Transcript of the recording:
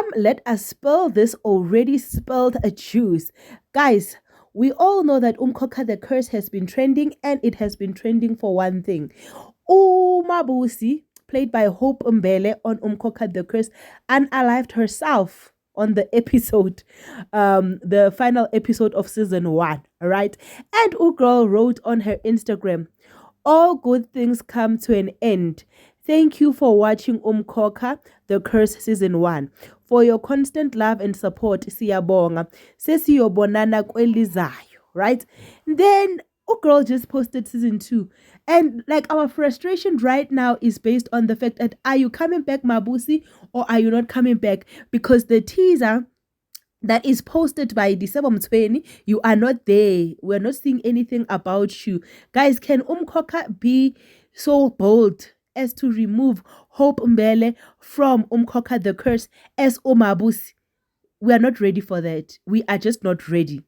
Come, let us spill this already spilled juice. Guys, we all know that Umkhokha the curse has been trending, and it has been trending for one thing. MaBusi, played by Hope Mbele on Umkhokha the curse, unalived herself on the episode, the final episode of season 1, right? And Girl wrote on her Instagram, all good things come to an end. Thank you for watching Umkhokha, The Curse Season 1. For your constant love and support, siyabonga. Sesiyobonana kwelizayo, right? Then Girl just posted season 2. And like our frustration right now is based on the fact that, are you coming back, MaBusi, or are you not coming back? Because the teaser that is posted by December Mtweni, you are not there. We're not seeing anything about you. Guys, can Umkhokha be so bold as to remove Hope Mbele from Umkhokha the Curse as MaBusi? We are not ready for that. We are just not ready.